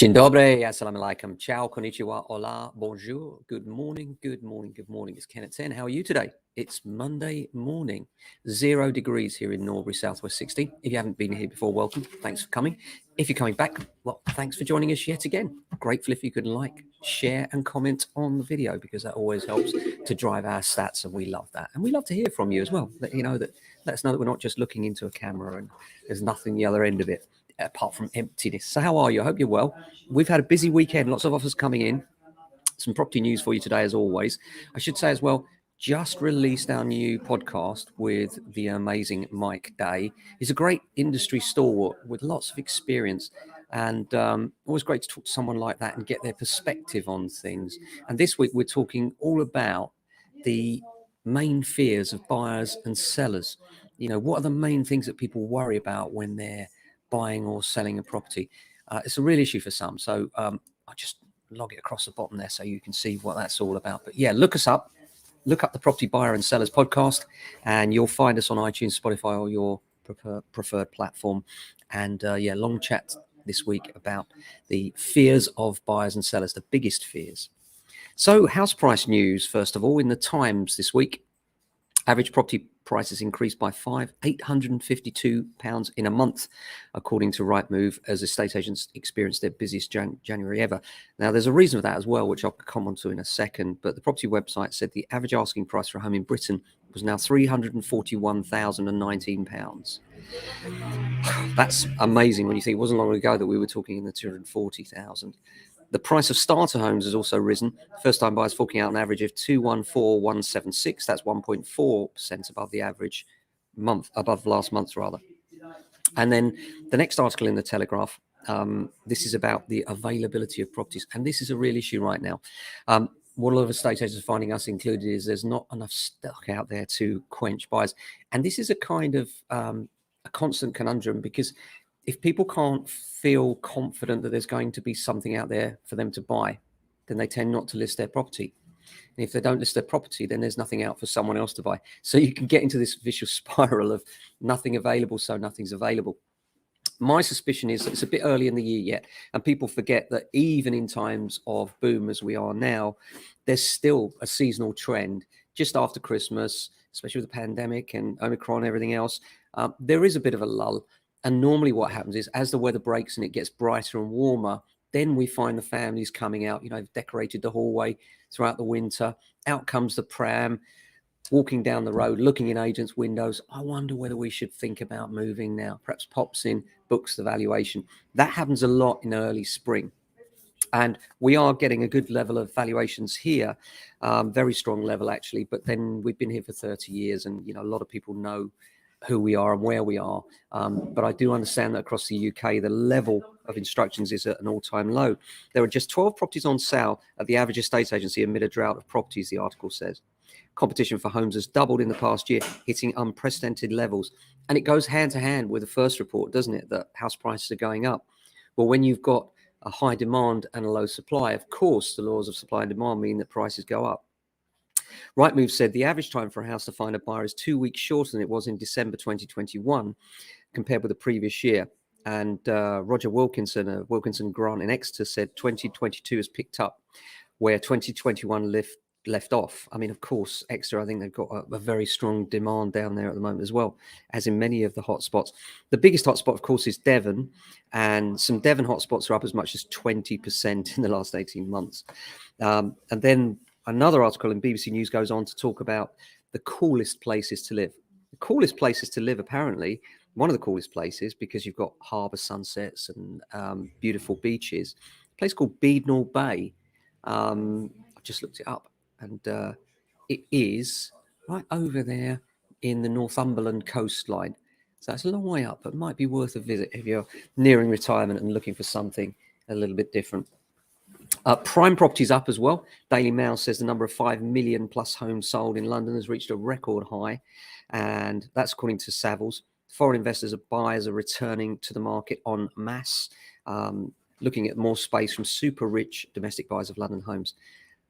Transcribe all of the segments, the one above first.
Dzień dobry, assalamu alaikum, ciao, konnichiwa, hola, bonjour, good morning, good morning, good morning. It's Ken at 10. How are you today? It's Monday morning, 0 degrees here in Norbury, Southwest 16. If you haven't been here before, welcome. Thanks for coming. If you're coming back, well, thanks for joining us yet again. Grateful if you could like, share, and comment on the video, because that always helps to drive our stats, and we love that. And we love to hear from you as well. Let us know that we're not just looking into a camera and there's nothing the other end of it, apart from emptiness. So how are you? I hope you're well. We've had a busy weekend, lots of offers coming in. Some property news for you today, as always. I should say as well, just released our new podcast with the amazing Mike Day. He's a great industry stalwart with lots of experience, and always great to talk to someone like that and get their perspective on things. And this week we're talking all about the main fears of buyers and sellers. You know, what are the main things that people worry about when they're buying or selling a property? It's a real issue for some. So I'll just log it across the bottom there so you can see what that's all about. But yeah, look us up. Look up the Property Buyer and Sellers podcast, and you'll find us on iTunes, Spotify, or your preferred platform. And yeah, long chat this week about the fears of buyers and sellers, the biggest fears. So house price news, first of all, in the Times this week. Average property prices increased by £852 in a month, according to Rightmove, as estate agents experienced their busiest January ever. Now, there's a reason for that as well, which I'll come on to in a second. But the property website said the average asking price for a home in Britain was now £341,019. That's amazing when you think it wasn't long ago that we were talking in the 240,000. The price of starter homes has also risen. First-time buyers forking out an average of 214,176. That's 1.4% above the average above last month rather. And then the next article in the Telegraph, this is about the availability of properties, and this is a real issue right now. What a lot of estate agents are finding, us included, is there's not enough stock out there to quench buyers, and this is a kind of a constant conundrum, because if people can't feel confident that there's going to be something out there for them to buy, then they tend not to list their property. And if they don't list their property, then there's nothing out for someone else to buy. So you can get into this vicious spiral of nothing available, so nothing's available. My suspicion is that it's a bit early in the year yet, and people forget that even in times of boom as we are now, there's still a seasonal trend just after Christmas, especially with the pandemic and Omicron and everything else. There is a bit of a lull. And normally what happens is, as the weather breaks and it gets brighter and warmer, then we find the families coming out. You know, they've decorated the hallway throughout the winter. Out comes the pram, walking down the road, looking in agents' windows. I wonder whether we should think about moving now. Perhaps pops in, books the valuation. That happens a lot in early spring. And we are getting a good level of valuations here, very strong level actually. But then we've been here for 30 years, and you know, a lot of people know who we are and where we are. But I do understand that across the UK, the level of instructions is at an all-time low. There are just 12 properties on sale at the average estate agency amid a drought of properties, the article says. Competition for homes has doubled in the past year, hitting unprecedented levels. And it goes hand to hand with the first report, doesn't it, that house prices are going up. Well, when you've got a high demand and a low supply, of course, the laws of supply and demand mean that prices go up. Rightmove said the average time for a house to find a buyer is 2 weeks shorter than it was in December 2021 compared with the previous year. And Roger Wilkinson of Wilkinson Grant in Exeter said 2022 has picked up where 2021 left off. I mean, of course, Exeter, I think they've got a very strong demand down there at the moment as well, as in many of the hotspots. The biggest hotspot, of course, is Devon, and some Devon hotspots are up as much as 20% in the last 18 months. And then another article in BBC News goes on to talk about the coolest places to live. The coolest places to live, apparently, one of the coolest places, because you've got harbour sunsets and beautiful beaches, a place called Beadnell Bay. I've just looked it up, and it is right over there in the Northumberland coastline. So it's a long way up, but it might be worth a visit if you're nearing retirement and looking for something a little bit different. Prime property's up as well. Daily Mail says the number of 5 million plus homes sold in London has reached a record high, and that's according to Savills. Foreign investors and buyers are returning to the market en masse, looking at more space from super rich domestic buyers of London homes.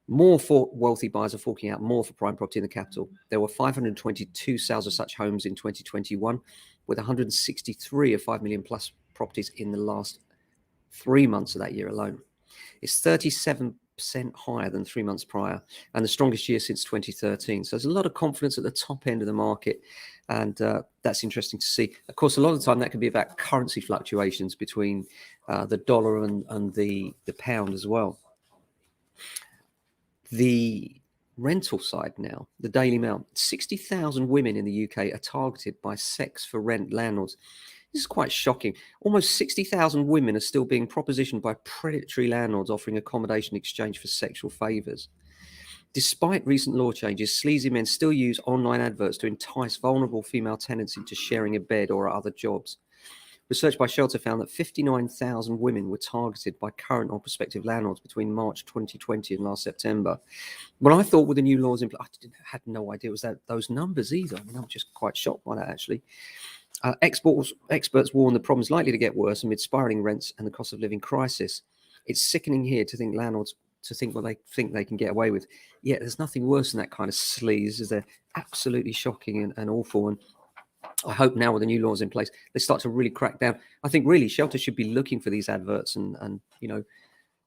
More wealthy buyers are forking out more for prime property in the capital. There were 522 sales of such homes in 2021, with 163 of 5 million plus properties in the last 3 months of that year alone. It's 37% higher than 3 months prior, and the strongest year since 2013. So there's a lot of confidence at the top end of the market, and that's interesting to see. Of course, a lot of the time that can be about currency fluctuations between the dollar and the pound as well. The rental side now, the Daily Mail, 60,000 women in the UK are targeted by sex for rent landlords. This is quite shocking. Almost 60,000 women are still being propositioned by predatory landlords offering accommodation in exchange for sexual favours. Despite recent law changes, sleazy men still use online adverts to entice vulnerable female tenants into sharing a bed or other jobs. Research by Shelter found that 59,000 women were targeted by current or prospective landlords between March 2020 and last September. When I thought with the new laws in place, I had no idea it was those numbers either. I mean, I'm just quite shocked by that, actually. Experts warn the problem is likely to get worse amid spiraling rents and the cost of living crisis. It's sickening here to think landlords what they think they can get away with. Yet there's nothing worse than that kind of sleaze, as they're absolutely shocking and awful. And I hope now with the new laws in place, they start to really crack down. I think really Shelter should be looking for these adverts and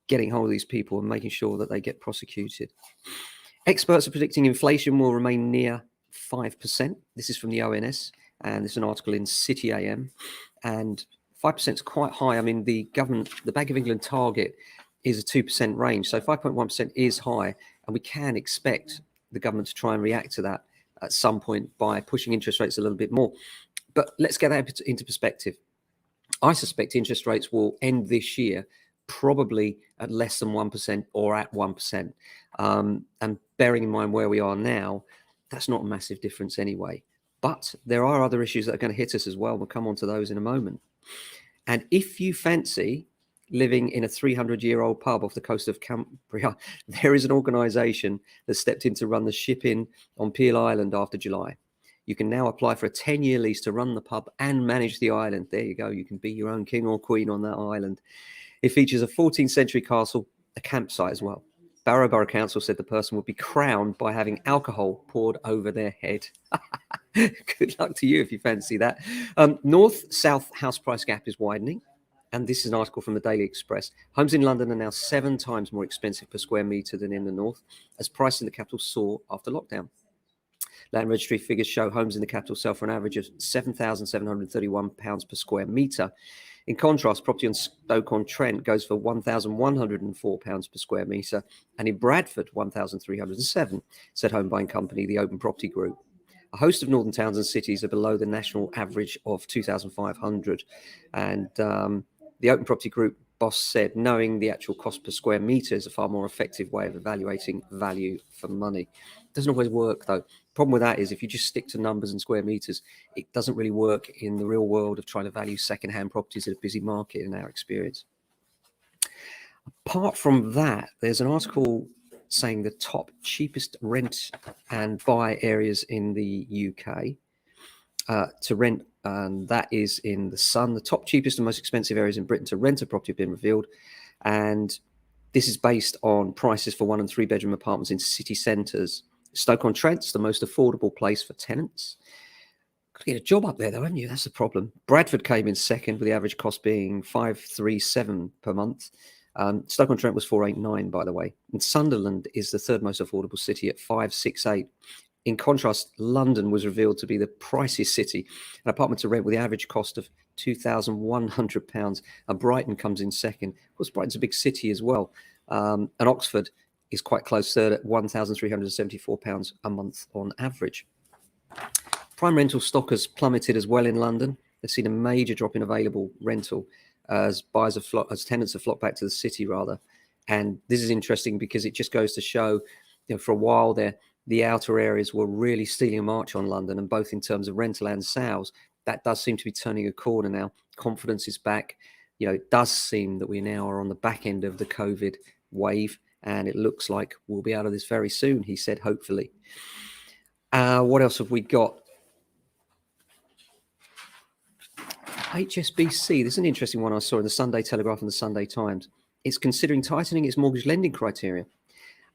getting hold of these people and making sure that they get prosecuted. Experts are predicting inflation will remain near 5%. This is from the ONS, and this is an article in City AM. And 5% is quite high. I mean, the Bank of England target is a 2% range. So 5.1% is high, and we can expect the government to try and react to that at some point by pushing interest rates a little bit more. But let's get that into perspective. I suspect interest rates will end this year probably at less than 1% or at 1%. And bearing in mind where we are now, that's not a massive difference anyway. But there are other issues that are going to hit us as well. We'll come on to those in a moment. And if you fancy living in a 300-year-old pub off the coast of Cumbria, there is an organisation that stepped in to run the ship-in on Peel Island after July. You can now apply for a 10-year lease to run the pub and manage the island. There you go. You can be your own king or queen on that island. It features a 14th century castle, a campsite as well. Barrow Borough Council said the person would be crowned by having alcohol poured over their head. Good luck to you if you fancy that. North-south house price gap is widening. And this is an article from the Daily Express. Homes in London are now 7 times more expensive per square metre than in the north, as prices in the capital soar after lockdown. Land Registry figures show homes in the capital sell for an average of £7,731 per square metre. In contrast, property on Stoke-on-Trent goes for £1,104 per square metre, and in Bradford, £1,307, said home buying company The Open Property Group. A host of northern towns and cities are below the national average of £2,500. And the Open Property Group boss said, knowing the actual cost per square metre is a far more effective way of evaluating value for money. It doesn't always work, though. Problem with that is if you just stick to numbers and square metres, it doesn't really work in the real world of trying to value second-hand properties in a busy market, in our experience. Apart from that, there's an article saying the top cheapest rent and buy areas in the UK to rent, and that is in the Sun. The top cheapest and most expensive areas in Britain to rent a property have been revealed, and this is based on prices for 1- and 3-bedroom apartments in city centres. Stoke-on-Trent's the most affordable place for tenants. Got to get a job up there, though, haven't you? That's the problem. Bradford came in second, with the average cost being £537 per month. Stoke-on-Trent was £489, by the way. And Sunderland is the third most affordable city at £568. In contrast, London was revealed to be the priciest city, an apartment to rent with the average cost of £2,100. And Brighton comes in second. Of course, Brighton's a big city as well. And Oxford is quite close third at £1,374 a month on average. Prime rental stock has plummeted as well in London. They've seen a major drop in available rental as tenants have flocked back to the city rather. And this is interesting because it just goes to show, for a while there, the outer areas were really stealing a march on London, and both in terms of rental and sales, that does seem to be turning a corner now. Confidence is back. It does seem that we now are on the back end of the COVID wave, and it looks like we'll be out of this very soon, he said, hopefully. What else have we got? Hsbc, this is an interesting one I saw in the Sunday Telegraph and the Sunday Times. It's considering tightening its mortgage lending criteria.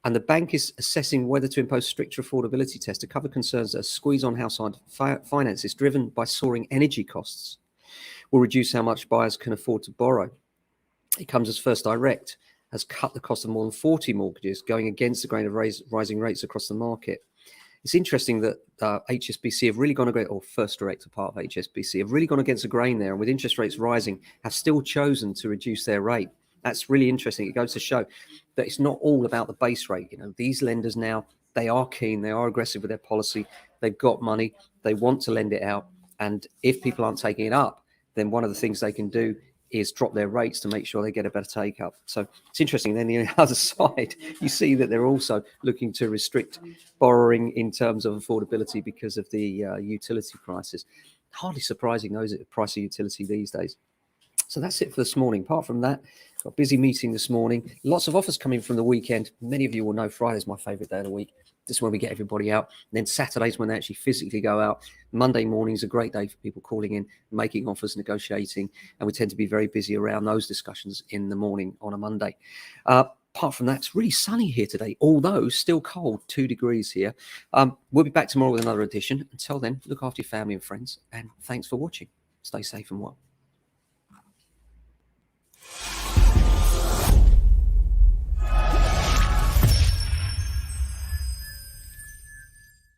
And the bank is assessing whether to impose stricter affordability tests to cover concerns that a squeeze on household finances driven by soaring energy costs will reduce how much buyers can afford to borrow. It comes as First Direct has cut the cost of more than 40 mortgages, going against the grain of rising rates across the market. It's interesting that HSBC have really gone against, or First Direct, a part of HSBC, have really gone against the grain there, and with interest rates rising, have still chosen to reduce their rate. That's really interesting. It goes to show that it's not all about the base rate. You know, these lenders now, they are keen, they are aggressive with their policy, they've got money, they want to lend it out, and if people aren't taking it up, then one of the things they can do is drop their rates to make sure they get a better take up. So it's interesting. Then the other side, you see that they're also looking to restrict borrowing in terms of affordability because of the utility crisis. Hardly surprising, those at the price of utility these days. So that's it for this morning. Apart from that, got a busy meeting this morning. Lots of offers coming from the weekend. Many of you will know Friday's my favourite day of the week. This is when we get everybody out. And then Saturday's when they actually physically go out. Monday morning's a great day for people calling in, making offers, negotiating. And we tend to be very busy around those discussions in the morning on a Monday. Apart from that, it's really sunny here today, although still cold, 2 degrees here. We'll be back tomorrow with another edition. Until then, look after your family and friends. And thanks for watching. Stay safe and well.